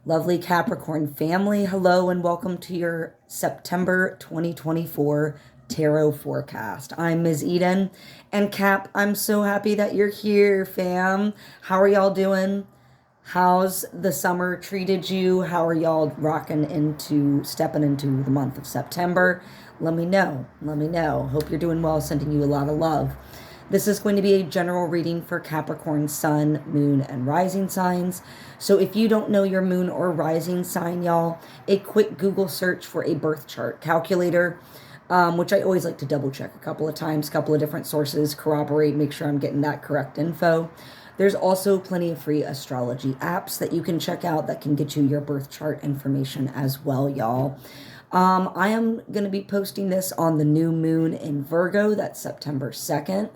Lovely Capricorn family, hello and welcome to your September 2024 tarot forecast. I'm Ms. Eden, and Cap, I'm so happy that you're here, fam. How are y'all doing? How's the summer treated you? How are y'all stepping into the month of September? Let me know. Let me know. Hope you're doing well. Sending you a lot of love. This is going to be a general reading for Capricorn sun, moon, and rising signs. So if you don't know your moon or rising sign, y'all, a quick Google search for a birth chart calculator, which I always like to double check a couple of times, couple of different sources, corroborate, make sure I'm getting that correct info. There's also plenty of free astrology apps that you can check out that can get you your birth chart information as well, y'all. I am going to be posting this on the new moon in Virgo. That's September 2nd.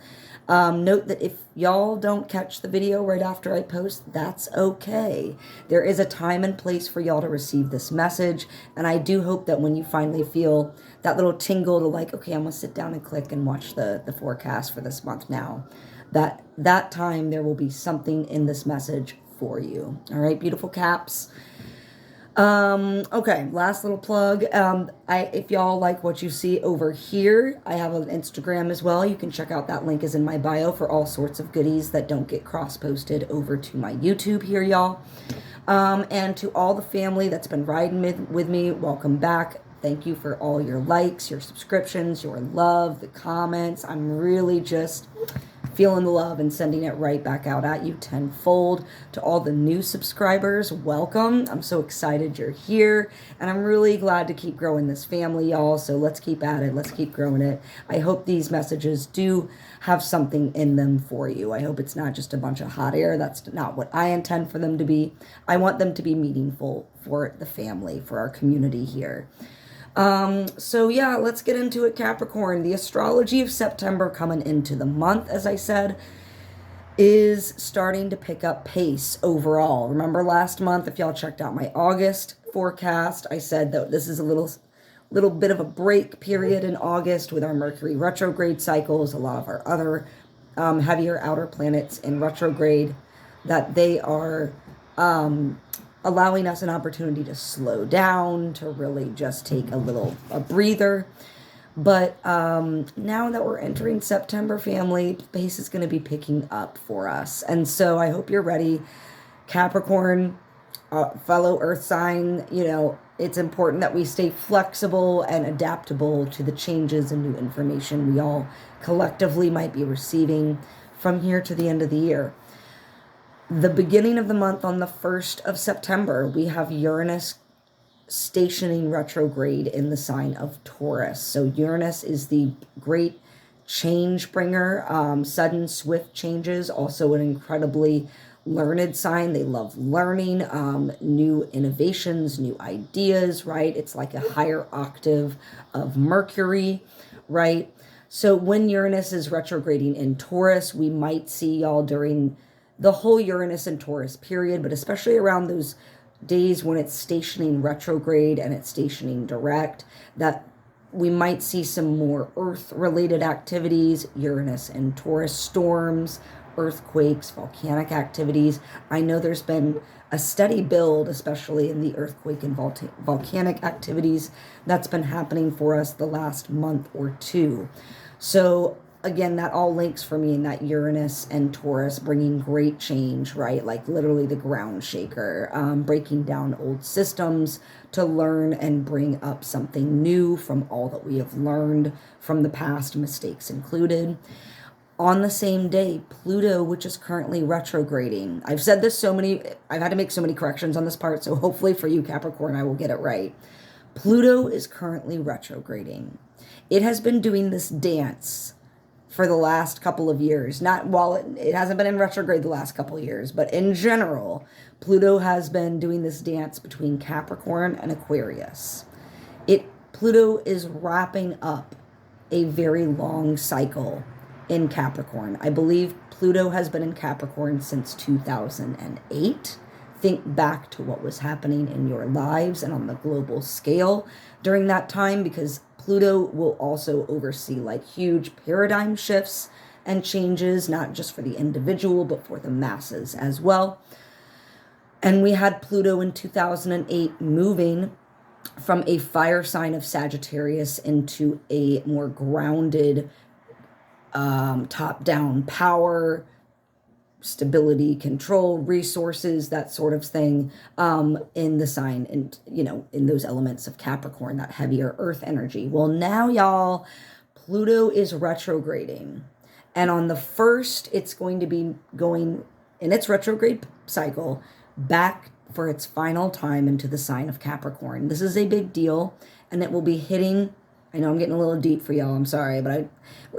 Note that if y'all don't catch the video right after I post, that's okay. There is a time and place for y'all to receive this message. And I do hope that when you finally feel that little tingle to like, okay, I'm going to sit down and click and watch the forecast for this month now, that time there will be something in this message for you. All right, beautiful caps. Okay, last little plug. If y'all like what you see over here, I have an Instagram as well. You can check out that link is in my bio for all sorts of goodies that don't get cross-posted over to my YouTube here, y'all. And to all the family that's been riding with me, welcome back. Thank you for all your likes, your subscriptions, your love, the comments. I'm really just feeling the love and sending it right back out at you tenfold. To all the new subscribers, welcome. I'm so excited you're here, and I'm really glad to keep growing this family, y'all. So let's keep at it. Let's keep growing it. I hope these messages do have something in them for you. I hope it's not just a bunch of hot air. That's not what I intend for them to be. I want them to be meaningful for the family, for our community here. So yeah, let's get into it, Capricorn. The astrology of September coming into the month, as I said, is starting to pick up pace overall. Remember last month, if y'all checked out my August forecast, I said that this is a little bit of a break period in August with our Mercury retrograde cycles, a lot of our other heavier outer planets in retrograde, that they are allowing us an opportunity to slow down, to really just take a breather. But now that we're entering September, family, pace is going to be picking up for us. And so I hope you're ready. Capricorn, fellow earth sign, it's important that we stay flexible and adaptable to the changes and new information we all collectively might be receiving from here to the end of the year. The beginning of the month, on the 1st of September, we have Uranus stationing retrograde in the sign of Taurus. So Uranus is the great change bringer, sudden, swift changes, also an incredibly learned sign. They love learning, new innovations, new ideas, right? It's like a higher octave of Mercury, right? So when Uranus is retrograding in Taurus, we might see y'all during the whole Uranus and Taurus period, but especially around those days when it's stationing retrograde and it's stationing direct, that we might see some more earth-related activities, Uranus and Taurus, storms, earthquakes, volcanic activities. I know there's been a steady build, especially in the earthquake and volcanic activities that's been happening for us the last month or two. So again, that all links for me in that Uranus and Taurus bringing great change, right? Like literally the ground shaker, breaking down old systems to learn and bring up something new from all that we have learned from the past, mistakes included. On the same day, Pluto, which is currently retrograding. I've said this I've had to make so many corrections on this part, so hopefully for you, Capricorn, I will get it right. Pluto is currently retrograding. It has been doing this dance for the last couple of years. Not while it hasn't been in retrograde the last couple of years, but in general, Pluto has been doing this dance between Capricorn and Aquarius. Pluto is wrapping up a very long cycle in Capricorn. I believe Pluto has been in Capricorn since 2008. Think back to what was happening in your lives and on the global scale during that time, because Pluto will also oversee like huge paradigm shifts and changes, not just for the individual, but for the masses as well. And we had Pluto in 2008 moving from a fire sign of Sagittarius into a more grounded, top-down power, stability, control, resources, that sort of thing, in the sign, and in those elements of Capricorn, that heavier earth energy. Well, now, y'all, Pluto is retrograding, and on the 1st, it's going to be going in its retrograde cycle back for its final time into the sign of Capricorn. This is a big deal, and it will be hitting, I know I'm getting a little deep for y'all, I'm sorry, but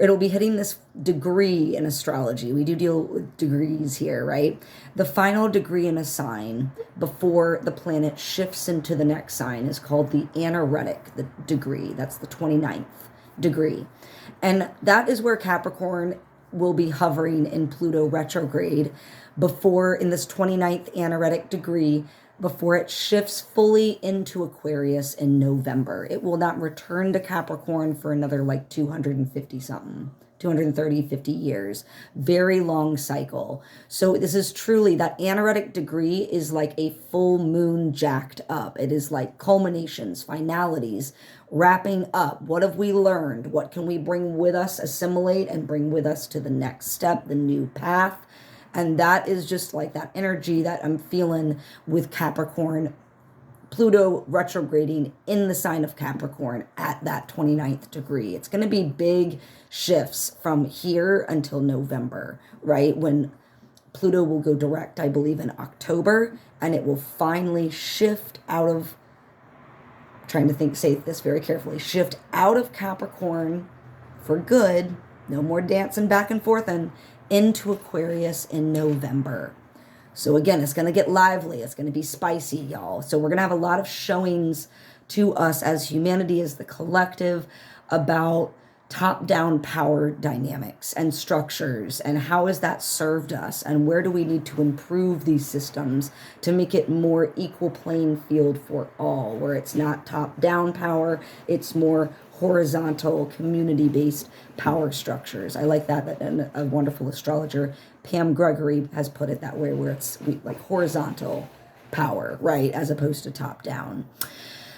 it'll be hitting this degree in astrology. We do deal with degrees here, right? The final degree in a sign before the planet shifts into the next sign is called the anaretic, the degree. That's the 29th degree. And that is where Capricorn will be hovering in Pluto retrograde before, in this 29th anaretic degree, before it shifts fully into Aquarius in November. It will not return to Capricorn for another like 250 something, 230, 50 years. Very long cycle. So this is truly, that anaretic degree is like a full moon jacked up. It is like culminations, finalities, wrapping up. What have we learned? What can we bring with us, assimilate, and bring with us to the next step, the new path? And that is just like that energy that I'm feeling with Capricorn, Pluto retrograding in the sign of Capricorn at that 29th degree. It's going to be big shifts from here until November, right? When Pluto will go direct, I believe, in October, and it will finally shift out of, trying to think, say this very carefully, shift out of Capricorn for good. No more dancing back and forth, and into Aquarius in November. So again, it's going to get lively. It's going to be spicy, y'all. So we're going to have a lot of showings to us as humanity, as the collective, about top-down power dynamics and structures, and how has that served us, and where do we need to improve these systems to make it more equal playing field for all, where it's not top-down power, it's more horizontal, community-based power structures. I like that a wonderful astrologer, Pam Gregory, has put it that way, where it's like horizontal power, right, as opposed to top-down.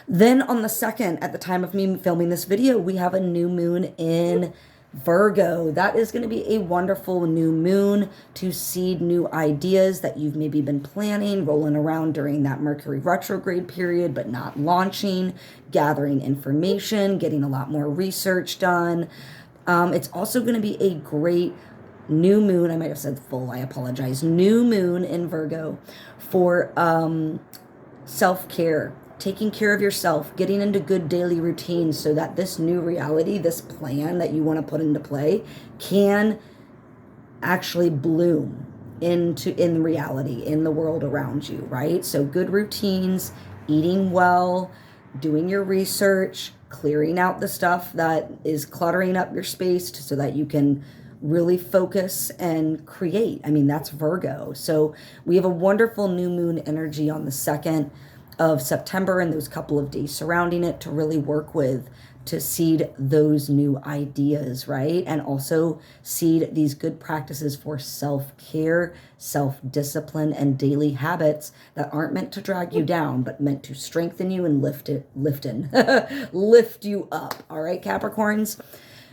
Then on the 2nd, at the time of me filming this video, we have a new moon in Virgo. That is going to be a wonderful new moon to seed new ideas that you've maybe been planning, rolling around during that Mercury retrograde period, but not launching, gathering information, getting a lot more research done. It's also going to be a great new moon. I might have said full, I apologize. New moon in Virgo for self-care, taking care of yourself, getting into good daily routines so that this new reality, this plan that you want to put into play, can actually bloom in reality, in the world around you, right? So good routines, eating well, doing your research, clearing out the stuff that is cluttering up your space so that you can really focus and create. I mean, that's Virgo. So we have a wonderful new moon energy on the 2nd of September and those couple of days surrounding it to really work with, to seed those new ideas, right? And also seed these good practices for self-care, self-discipline, and daily habits that aren't meant to drag you down, but meant to strengthen you and lift you up. All right, Capricorns?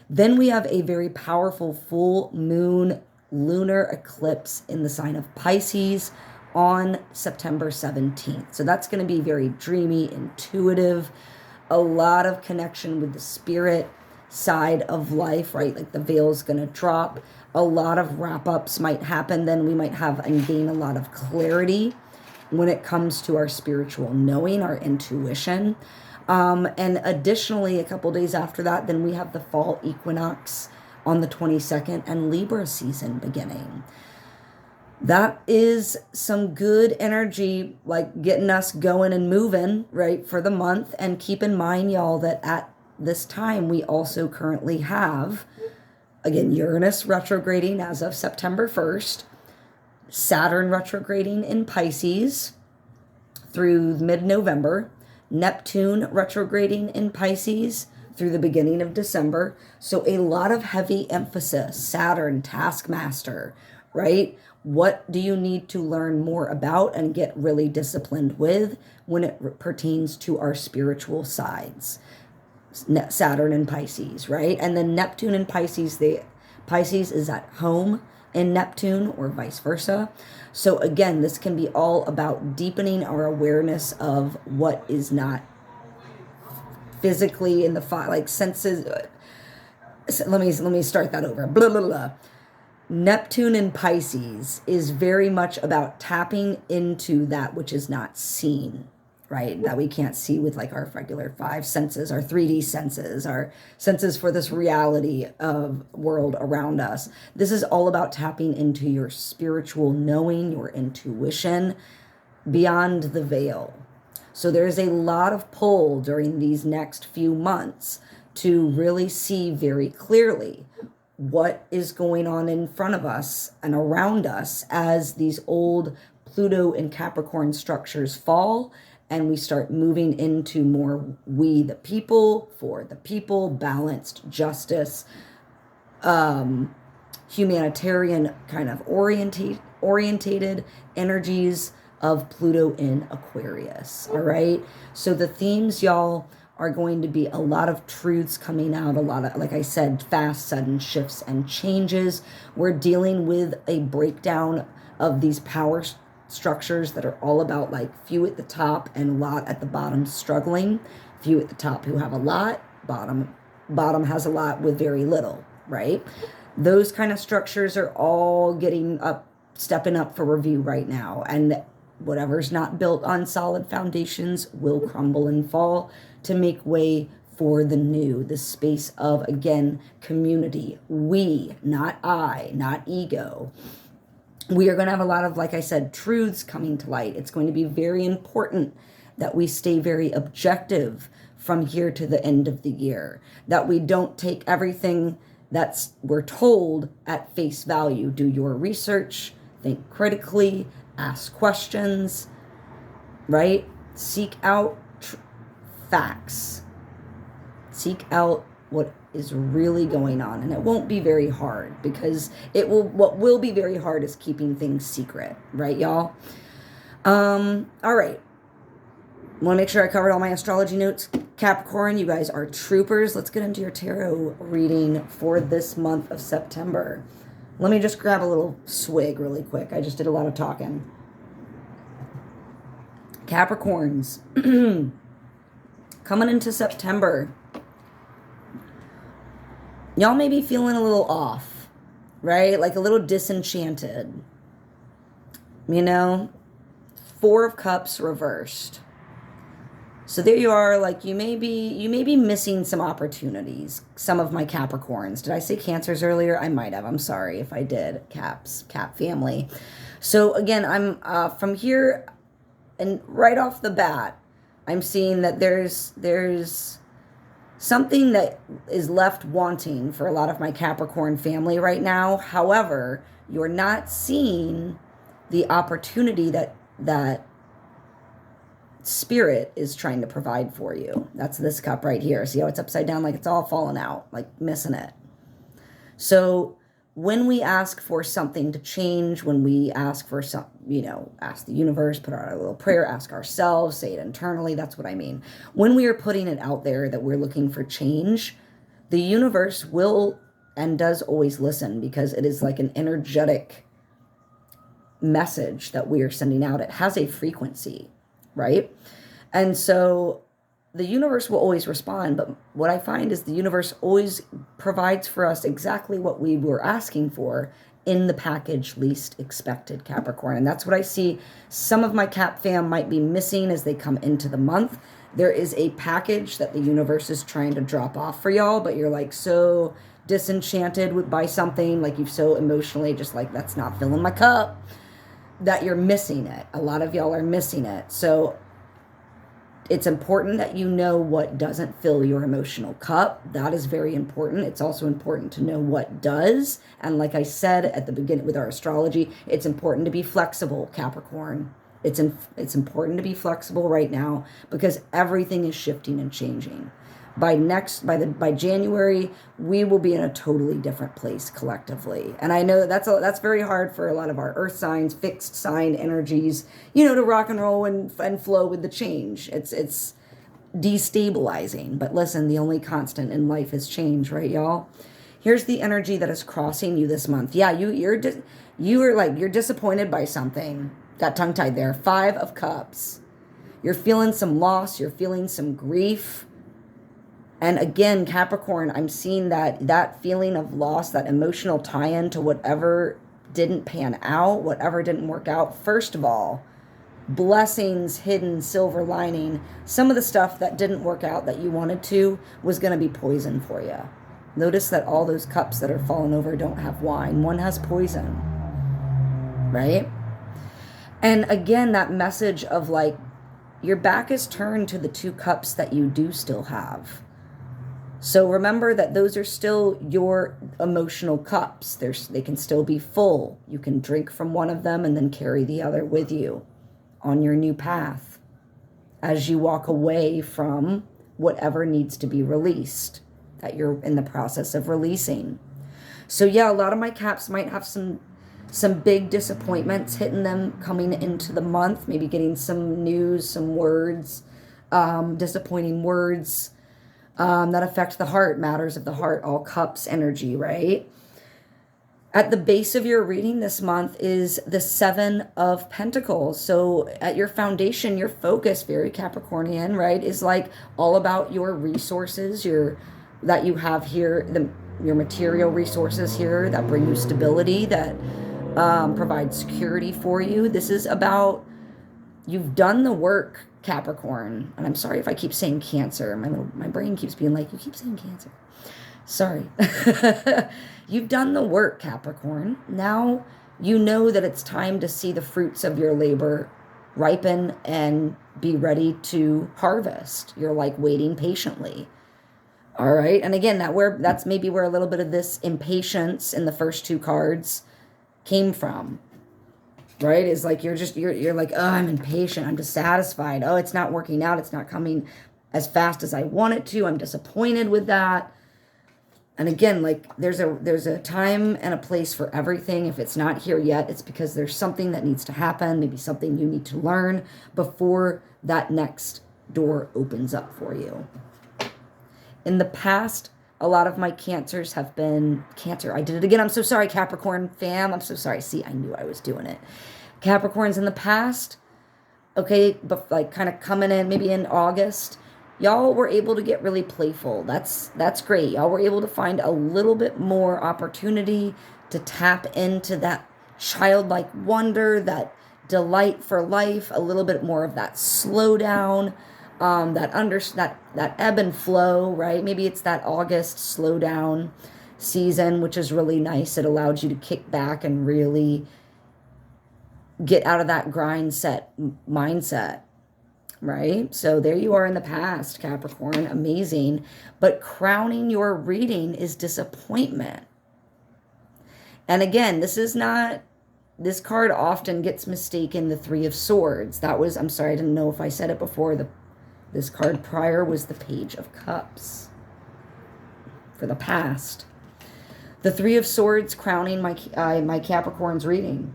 Then we have a very powerful full moon lunar eclipse in the sign of Pisces on September 17th. So that's going to be very dreamy, intuitive, a lot of connection with the spirit side of life, right? Like the veil's going to drop. A lot of wrap-ups might happen. Then we might have and gain a lot of clarity when it comes to our spiritual knowing, our intuition. And additionally, a couple days after that, then we have the fall equinox on the 22nd and Libra season beginning. That is some good energy, like getting us going and moving, right, for the month. And keep in mind, y'all, that at this time, we also currently have, again, Uranus retrograding as of September 1st, Saturn retrograding in Pisces through mid-November, Neptune retrograding in Pisces through the beginning of December. So a lot of heavy emphasis, Saturn, taskmaster, right? What do you need to learn more about and get really disciplined with when it pertains to our spiritual sides? Saturn and Pisces, right? And then Neptune and Pisces, Pisces is at home in Neptune or vice versa. So again, this can be all about deepening our awareness of what is not physically in the like senses. Let me start that over. Blah blah blah. Neptune in Pisces is very much about tapping into that which is not seen, right? That we can't see with like our regular five senses, our 3D senses, our senses for this reality of world around us. This is all about tapping into your spiritual knowing, your intuition beyond the veil. So there's a lot of pull during these next few months to really see very clearly what is going on in front of us and around us as these old Pluto and Capricorn structures fall and we start moving into more we the people, for the people, balanced justice, humanitarian kind of orientated energies of Pluto in Aquarius. All right. So the themes, y'all, are going to be a lot of truths coming out, a lot of, like I said, fast, sudden shifts and changes. We're dealing with a breakdown of these power structures that are all about like few at the top and a lot at the bottom struggling. Few at the top who have a lot, bottom has a lot with very little, right? Those kind of structures are all stepping up for review right now. And whatever's not built on solid foundations will crumble and fall to make way for the new, the space of, again, community. We, not I, not ego. We are going to have a lot of, like I said, truths coming to light. It's going to be very important that we stay very objective from here to the end of the year, that we don't take everything we're told at face value. Do your research, think critically, ask questions, right? Seek out facts. Seek out what is really going on. And it won't be very hard because what will be very hard is keeping things secret, right, y'all? All right. Want to make sure I covered all my astrology notes. Capricorn, you guys are troopers. Let's get into your tarot reading for this month of September. Let me just grab a little swig really quick. I just did a lot of talking. Capricorns, coming into September, y'all may be feeling a little off, right? Like a little disenchanted. You know, Four of Cups reversed. So there you are, like you may be missing some opportunities. Some of my Capricorns. Did I say Cancers earlier? I might have. I'm sorry if I did. Cap family. So again, I'm from here and right off the bat, I'm seeing that there's something that is left wanting for a lot of my Capricorn family right now. However, you're not seeing the opportunity that Spirit is trying to provide for you. That's this cup right here. See how it's upside down, like it's all falling out, like missing it. So when we ask for something to change, when we ask for some, ask the universe, put out a little prayer, ask ourselves, say it internally, that's what I mean. When we are putting it out there that we're looking for change, the universe will and does always listen because it is like an energetic message that we are sending out. It has a frequency, right? And so the universe will always respond, but what I find is the universe always provides for us exactly what we were asking for in the package least expected, Capricorn. And that's what I see some of my Cap fam might be missing as they come into the month. There is a package that the universe is trying to drop off for y'all, but you're like so disenchanted by something, like you've so emotionally just like, that's not filling my cup, that you're missing it. A lot of y'all are missing it. So it's important that you know what doesn't fill your emotional cup. That is very important. It's also important to know what does. And like I said at the beginning with our astrology, it's important to be flexible, Capricorn. It's important to be flexible right now because everything is shifting and changing. By January, we will be in a totally different place collectively. And I know that's very hard for a lot of our earth signs, fixed sign energies, to rock and roll and flow with the change. It's destabilizing. But listen, the only constant in life is change, right, y'all? Here's the energy that is crossing you this month. Yeah, you're disappointed by something. Got tongue tied there. 5 of Cups. You're feeling some loss. You're feeling some grief. And again, Capricorn, I'm seeing that feeling of loss, that emotional tie-in to whatever didn't pan out, whatever didn't work out. First of all, blessings, hidden, silver lining. Some of the stuff that didn't work out that you wanted to was going to be poison for you. Notice that all those cups that are falling over don't have wine. One has poison, right? And again, that message of like, your back is turned to the 2 cups that you do still have. So remember that those are still your emotional cups. They can still be full. You can drink from one of them and then carry the other with you on your new path as you walk away from whatever needs to be released that you're in the process of releasing. So yeah, a lot of my caps might have some big disappointments hitting them coming into the month, maybe getting some news, some words, disappointing words, that affect the heart, matters of the heart, all cups energy, right? At the base of your reading this month is the 7 of Pentacles. So at your foundation, your focus, very Capricornian, right, is like all about your resources, that you have here, your material resources here that bring you stability, that provide security for you. This is about, you've done the work, Capricorn. And I'm sorry if I keep saying Cancer. My brain keeps being like, you keep saying Cancer. Sorry. You've done the work, Capricorn. Now you know that it's time to see the fruits of your labor ripen and be ready to harvest. You're like waiting patiently. All right. And again, that's maybe where a little bit of this impatience in the first 2 cards came from. Right? Is like you're like, oh, I'm impatient, I'm dissatisfied, oh, it's not working out, it's not coming as fast as I want it to, I'm disappointed with that. And again, like there's a time and a place for everything. If it's not here yet, it's because there's something that needs to happen, maybe something you need to learn before that next door opens up for you. In the past, a lot of my Cancers have been Cancer. I did it again. I'm so sorry, Capricorn fam. I'm so sorry. See, I knew I was doing it. Capricorns in the past, okay, but like kind of coming in maybe in August, y'all were able to get really playful. That's great. Y'all were able to find a little bit more opportunity to tap into that childlike wonder, that delight for life, a little bit more of that slowdown. That ebb and flow, right? Maybe it's that August slowdown season, which is really nice. It allowed you to kick back and really get out of that mindset, right? So there you are in the past, Capricorn, amazing. But crowning your reading is disappointment. And again, this card often gets mistaken, the 3 of Swords. I'm sorry, I didn't know if I said it before. This card prior was the Page of Cups for the past. The 3 of Swords crowning my Capricorn's reading.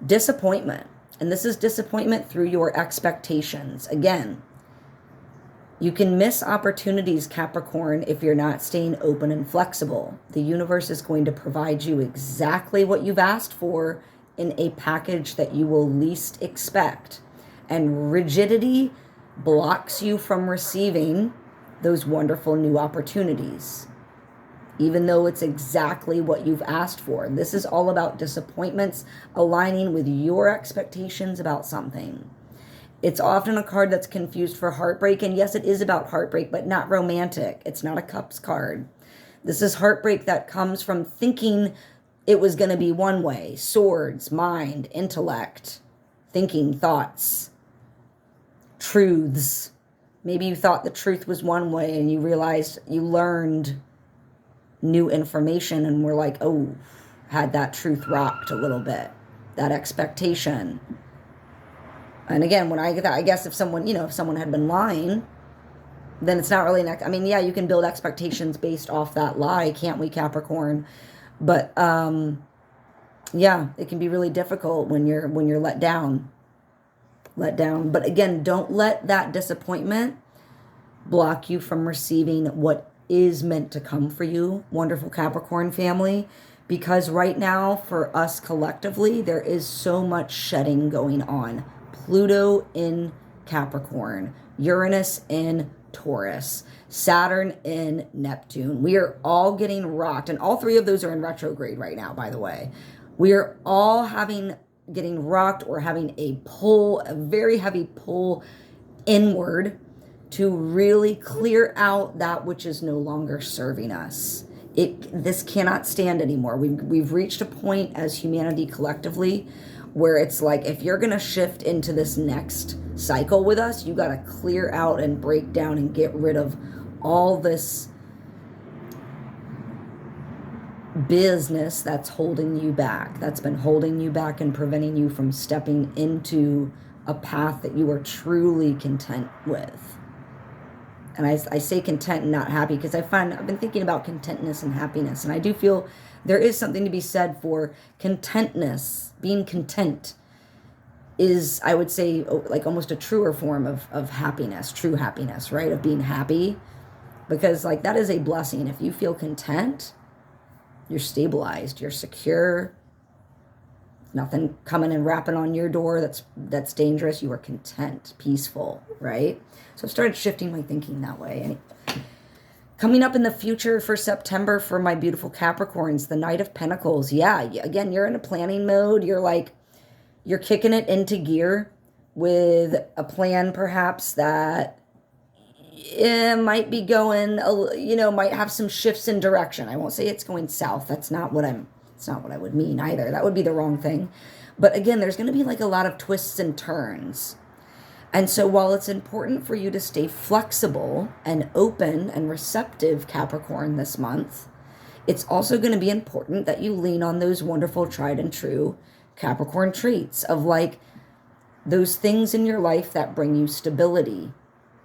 Disappointment. And this is disappointment through your expectations. Again, you can miss opportunities, Capricorn, if you're not staying open and flexible. The universe is going to provide you exactly what you've asked for in a package that you will least expect. And rigidity blocks you from receiving those wonderful new opportunities, even though it's exactly what you've asked for. This is all about disappointments aligning with your expectations about something. It's often a card that's confused for heartbreak, and yes, it is about heartbreak, but not romantic. It's not a Cups card. This is heartbreak that comes from thinking it was going to be one way. Swords, mind, intellect, thinking, thoughts, truths. Maybe you thought the truth was one way and you realized you learned new information and were like, oh, had that truth rocked a little bit. That expectation. And again, when I get that, I guess if someone, if someone had been lying, then it's not really I mean, yeah, you can build expectations based off that lie, can't we, Capricorn? But yeah, it can be really difficult when you're let down. But again, don't let that disappointment block you from receiving what is meant to come for you, wonderful Capricorn family. Because right now, for us collectively, there is so much shedding going on. Pluto in Capricorn, Uranus in Taurus, Saturn in Neptune. We are all getting rocked, and all three of those are in retrograde right now, by the way. We are all getting rocked or having a very heavy pull inward to really clear out that which is no longer serving us. This cannot stand anymore. We've reached a point as humanity collectively where it's like, if you're going to shift into this next cycle with us, you got to clear out and break down and get rid of all this business that's holding you back, that's been holding you back and preventing you from stepping into a path that you are truly content with. And I say content and not happy because I've been thinking about contentness and happiness. And I do feel there is something to be said for contentness. Being content is, I would say, like almost a truer form of happiness, true happiness, right? Of being happy. Because like that is a blessing. If you feel content, you're stabilized, you're secure. Nothing coming and rapping on your door that's dangerous. You are content, peaceful, right? So I've started shifting my thinking that way. Coming up in the future for September for my beautiful Capricorns, the Knight of Pentacles. Yeah, again, you're in a planning mode. You're kicking it into gear with a plan perhaps that might be going, might have some shifts in direction. I won't say it's going south. It's not what I would mean either. That would be the wrong thing. But again, there's going to be like a lot of twists and turns. And so while it's important for you to stay flexible and open and receptive, Capricorn, this month, it's also going to be important that you lean on those wonderful tried and true Capricorn traits of like those things in your life that bring you stability,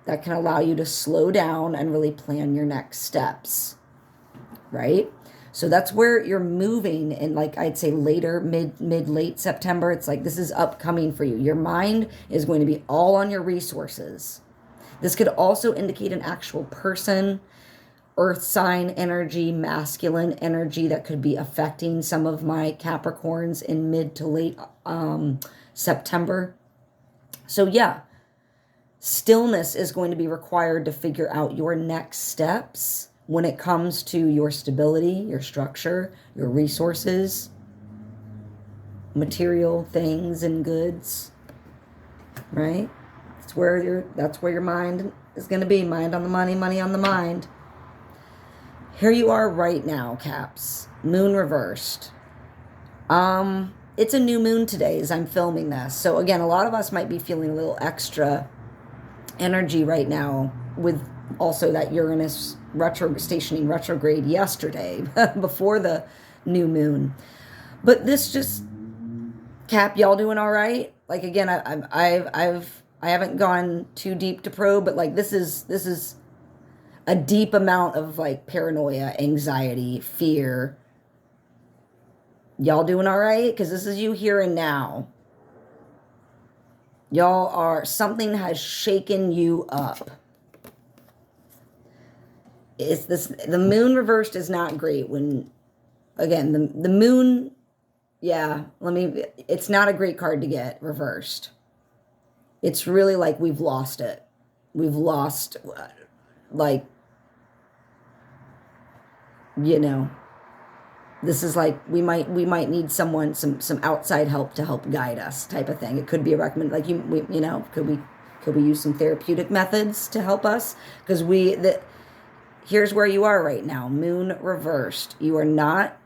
that can allow you to slow down and really plan your next steps, right? So that's where you're moving in, like I'd say later, late September. It's like this is upcoming for you. Your mind is going to be all on your resources. This could also indicate an actual person, earth sign energy, masculine energy that could be affecting some of my Capricorns in mid to late September. So yeah, stillness is going to be required to figure out your next steps when it comes to your stability, your structure, your resources, material things and goods, right? That's where your mind is going to be. Mind on the money, money on the mind. Here you are right now, Caps. Moon reversed. It's a new moon today as I'm filming this. So again, a lot of us might be feeling a little extra energy right now with also that Uranus stationing retrograde yesterday before the new moon. But this just, Cap, y'all doing all right? Like again, I haven't gone too deep to probe, but like this is a deep amount of like paranoia, anxiety, fear. Y'all doing all right? Because this is you here and now. Something has shaken you up. The moon reversed is not great when, again, the moon, it's not a great card to get reversed. It's really like we've lost it. We've lost, like, this is like we might need someone, some outside help to help guide us, type of thing. It could be a recommend, like could we use some therapeutic methods to help us? Because here's where you are right now, moon reversed. You are not,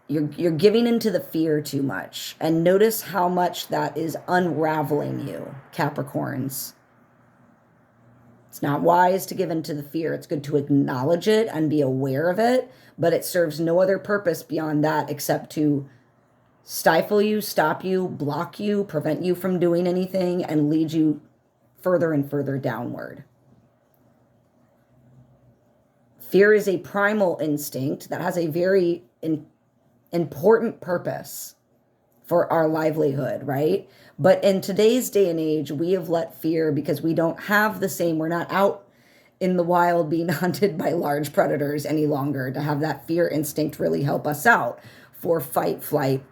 you're giving into the fear too much, and notice how much that is unraveling you, Capricorns. It's not wise to give into the fear. It's good to acknowledge it and be aware of it, but it serves no other purpose beyond that except to stifle you, stop you, block you, prevent you from doing anything, and lead you further and further downward. Fear is a primal instinct that has a very important purpose for our livelihood, right? But in today's day and age, we have let fear, because we don't have the same, we're not out in the wild being hunted by large predators any longer to have that fear instinct really help us out for fight, flight,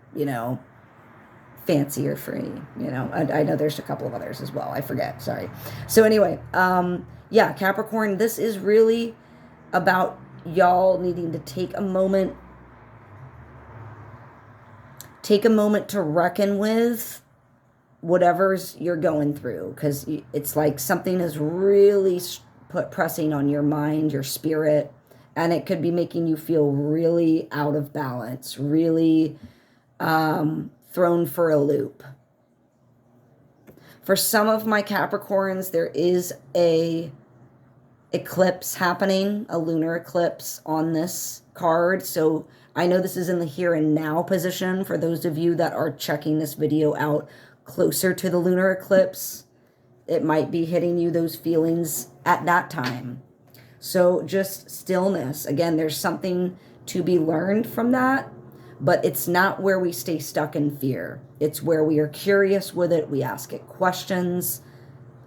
fancy or free, I know there's a couple of others as well. I forget, sorry. So anyway, yeah, Capricorn, this is really about y'all needing to take a moment to reckon with whatever's you're going through, because it's like something is really pressing on your mind, your spirit, and it could be making you feel really out of balance, really thrown for a loop. For some of my Capricorns, there is a eclipse happening, a lunar eclipse on this card. So I know this is in the here and now position for those of you that are checking this video out closer to the lunar eclipse. It might be hitting you, those feelings at that time. So just stillness. Again, there's something to be learned from that, but it's not where we stay stuck in fear. It's where we are curious with it. We ask it questions.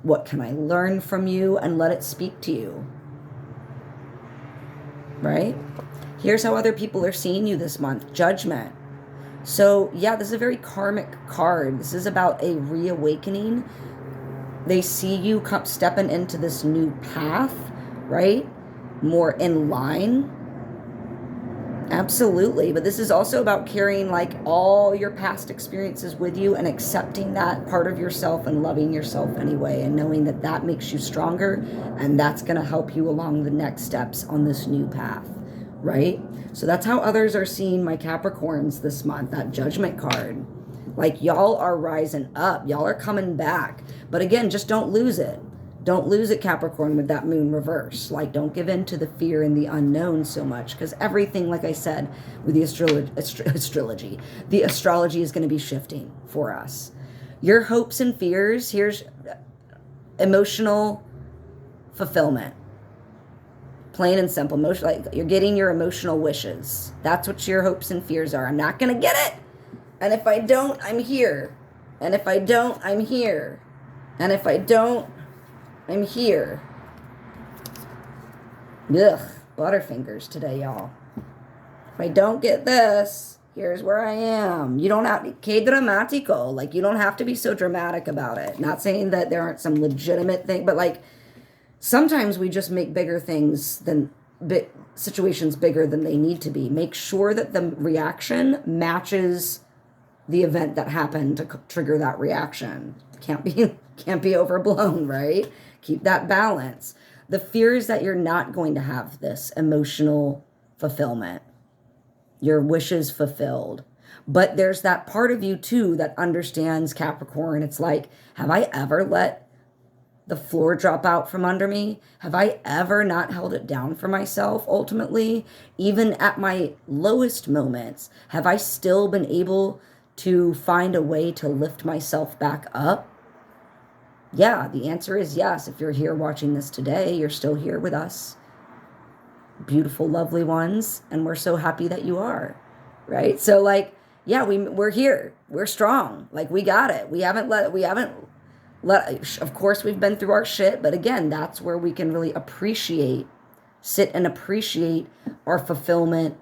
What can I learn from you? And let it speak to you. Right? Here's how other people are seeing you this month. Judgment. So yeah, this is a very karmic card. This is about a reawakening. They see you stepping into this new path, right? More in line. Absolutely. But this is also about carrying like all your past experiences with you and accepting that part of yourself and loving yourself anyway, and knowing that that makes you stronger, and that's going to help you along the next steps on this new path, right? So that's how others are seeing my Capricorns this month, that Judgment card. Like, y'all are rising up. Y'all are coming back. But again, just don't lose it. Don't lose it, Capricorn, with that moon reverse. Like, don't give in to the fear and the unknown so much, because everything, like I said, with the astrology, the astrology is going to be shifting for us. Your hopes and fears, here's emotional fulfillment. Plain and simple. Like, you're getting your emotional wishes. That's what your hopes and fears are. I'm not going to get it. And if I don't, I'm here. And if I don't, I'm here. And if I don't, I'm here. Ugh, Butterfingers today, y'all. If I don't get this, here's where I am. You don't have, que dramatico. Like, you don't have to be so dramatic about it. Not saying that there aren't some legitimate things, but like, sometimes we just make bigger things than, situations bigger than they need to be. Make sure that the reaction matches the event that happened to trigger that reaction. Can't be overblown, right? Keep that balance. The fear is that you're not going to have this emotional fulfillment, your wishes fulfilled. But there's that part of you too that understands, Capricorn. It's like, have I ever let the floor drop out from under me? Have I ever not held it down for myself ultimately? Even at my lowest moments, have I still been able to find a way to lift myself back up? Yeah, the answer is yes. If you're here watching this today, you're still here with us. Beautiful, lovely ones. And we're so happy that you are, right? So like, yeah, we're here. We're strong. Like, we got it. We haven't let, of course, we've been through our shit. But again, that's where we can really sit and appreciate our fulfillment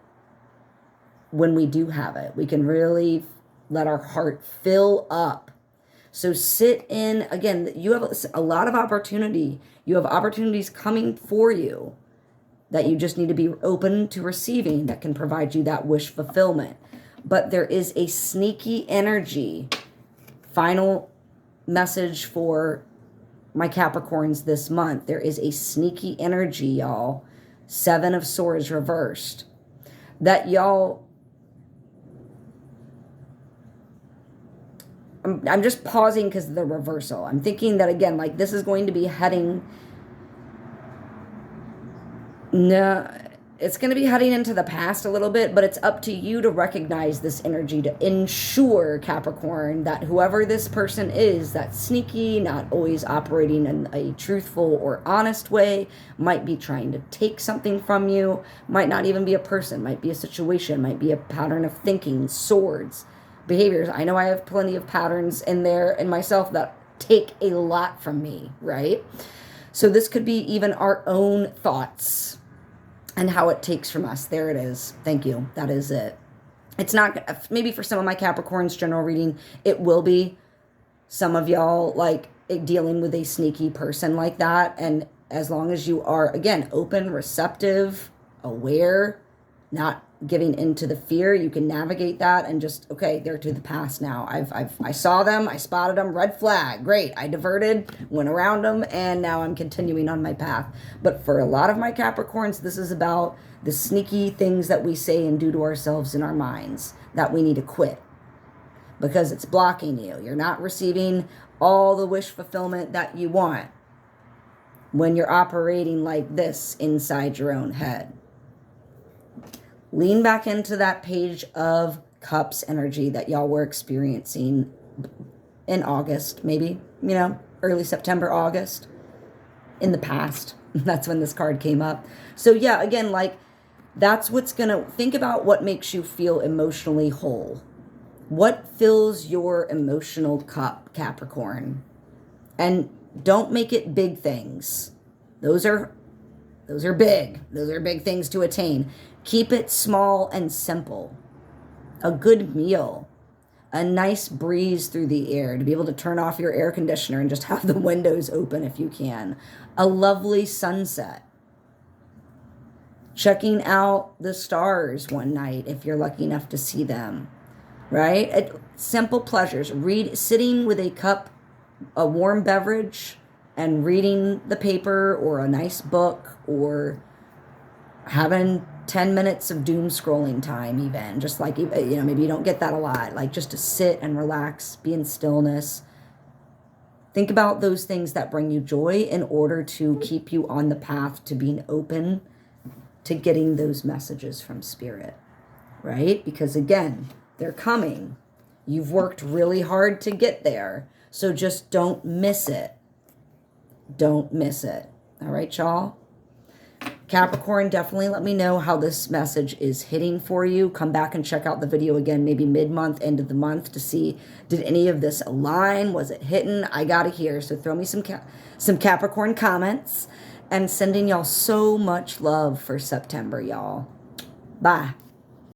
when we do have it. We can really let our heart fill up. So sit in, again, you have a lot of opportunity. You have opportunities coming for you that you just need to be open to receiving, that can provide you that wish fulfillment. But there is a sneaky energy. Final message for my Capricorns this month. There is a sneaky energy, y'all. 7 of Swords reversed. That y'all, I'm just pausing because of the reversal. I'm thinking that, again, like, this is going to be heading, no, it's going to be heading into the past a little bit, but it's up to you to recognize this energy to ensure, Capricorn, that whoever this person is, that's sneaky, not always operating in a truthful or honest way, might be trying to take something from you, might not even be a person, might be a situation, might be a pattern of thinking, swords, behaviors. I know I have plenty of patterns in there in myself that take a lot from me, right? So this could be even our own thoughts and how it takes from us. There it is. Thank you. That is it. It's not, maybe for some of my Capricorns, general reading, it will be some of y'all like dealing with a sneaky person like that. And as long as you are, again, open, receptive, aware, not giving into the fear, you can navigate that and just, okay, they're to the past now. I saw them, I spotted them, red flag, great. I diverted, went around them, and now I'm continuing on my path. But for a lot of my Capricorns, this is about the sneaky things that we say and do to ourselves in our minds that we need to quit because it's blocking you. You're not receiving all the wish fulfillment that you want when you're operating like this inside your own head. Lean back into that Page of Cups energy that y'all were experiencing in August, maybe, early September, August, in the past. That's when this card came up. So yeah, again, like that's what's going to, think about what makes you feel emotionally whole. What fills your emotional cup, Capricorn? And don't make it big things. Those are big. Those are big things to attain. Keep it small and simple. A good meal. A nice breeze through the air. To be able to turn off your air conditioner and just have the windows open if you can. A lovely sunset. Checking out the stars one night if you're lucky enough to see them. Right? Simple pleasures. Sitting with a cup, a warm beverage, and reading the paper or a nice book, or having 10 minutes of doom scrolling time, even just like, maybe you don't get that a lot, like just to sit and relax, be in stillness. Think about those things that bring you joy in order to keep you on the path to being open to getting those messages from spirit, right? Because again, they're coming. You've worked really hard to get there. So just don't miss it. Don't miss it. All right, y'all? Capricorn, definitely let me know how this message is hitting for you. Come back and check out the video again, maybe mid-month, end of the month, to see, did any of this align? Was it hitting? I got to hear. So throw me some Capricorn comments, and sending y'all so much love for September, y'all. Bye.